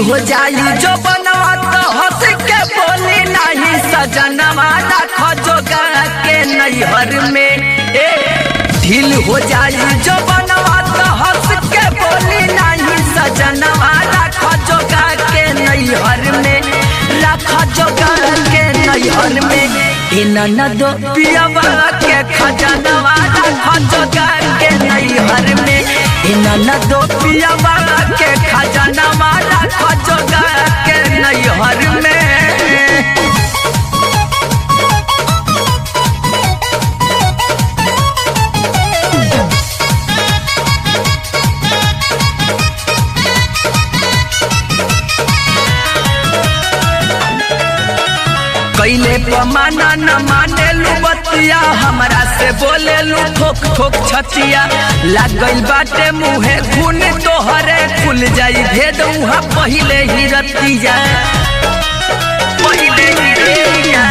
हो जाई जो बनवा तो हंस के बोली नहीं सजनवा रख जोगा के नैहर में। ढील हो जाई जो बनवा तो हंस के बोली नहीं सजनवा रख जोगा के नैहर में, रख जोगा के नैहर में। ननद पियवा के खजनवा रख जोगा के नैहर में। ननद पियवा के खजनवा रख जोगा के नैहर में। कैले पमाना न माने लू बतिया, हमरा से बोले लू ठोक ठोक छतिया। लाग गइल बाटे मुहे खून तोहरे खुल जाई भेद उहाँ पहिले ही रतिया।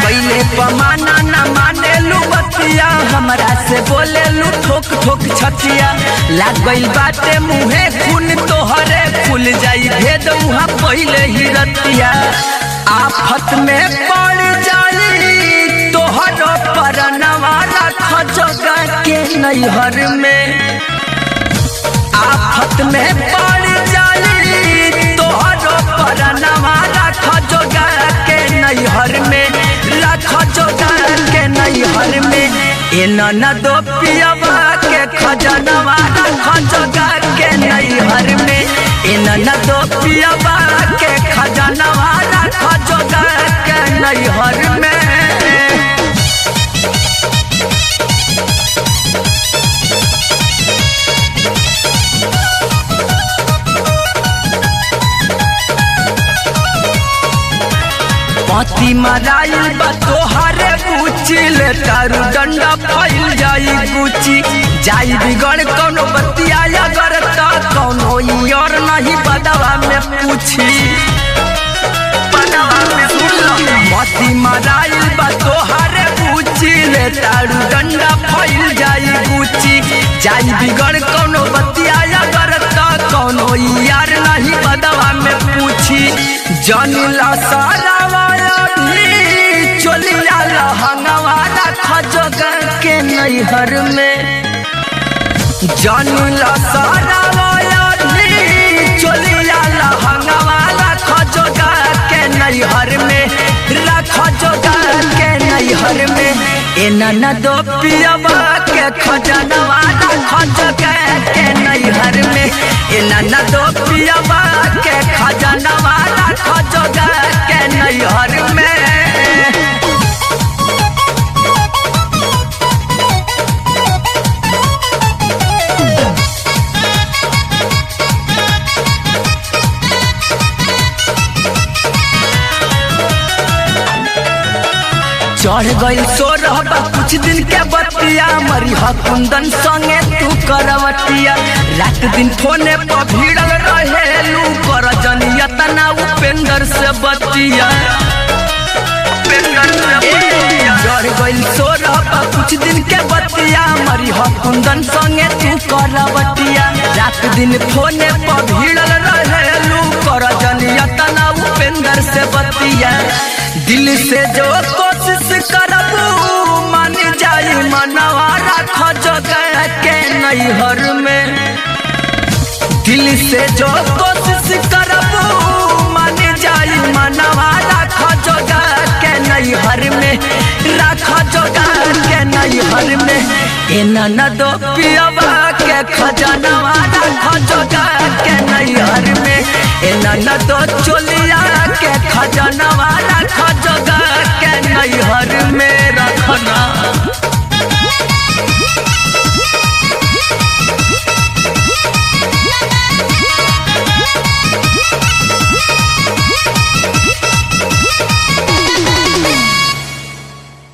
कैले पमाना न माने लू बतिया, हमरा से बोले लू ठोक ठोक छतिया। लाग गइल बाटे मुहे खून तोहरे खुल जाई भेद उहाँ पहिले ही रतिया। आफत में पड़ जाई तोहर परनवा रख जोगा के नैहर में। आफत में पड़ जाई तोहर परनवा रख जोगा के नैहर में, रख जोगा के नैहर में। ननद पियवा के खजनवा रख जोगा के नैहर में। ननद पियवा के खजनवा रख जोगा के नैहर में। पति मराइल बा तोहरे गुची, ले तारू डंडा फैल जाई गुची। जाई बिगड़ कौनो बतिया अगर ता कौनो यार नहीं बदवा में पूछी। पति मराइल बा तोहरे गुची, ले तारू डंडा फैल जाई गुची। जाई बिगड़ कौनो बतिया अगर ता कौनो यार नहीं बदवा में पूछी। जनिला सारा चोलिया लहंगवा रख जोगा के नैहर में। जनिला सारा चोलिया लहंगवा रख जोगा के नैहर में, रख जोगा के नैहर में। ननद पियवा के खजनवा रख जोगा के नैहर में। ननद पियवा के खजनवा रख जोगा के नैहर में। चढ़ गई सोरहबा कुछ दिन के बतिया, मरी कुंदन संगे तू करवतिया। रात दिन फोने पर भीड़ल रहेलू कर जनिया तना उपेंद्र से बतिया। चढ़ गई सोरहबा कुछ दिन के बतिया, मरी कुंदन संगे तू करवतिया। रात दिन फोने पर भीड़ल रहेलू कर जनिया तना उपेंद्र से बतिया। दिल से जो कोशिश करबू मान जाई मनवा रख जोगा के नैहर में। दिल से जो कोशिश करबू मान जाई मनवा रख जोगा के नैहर में, रख जोगा के नैहर में। ननद पियवा के खजनवा रख जोगा के नैहर में। ननद चोलिया के खजनवा रख जोगा के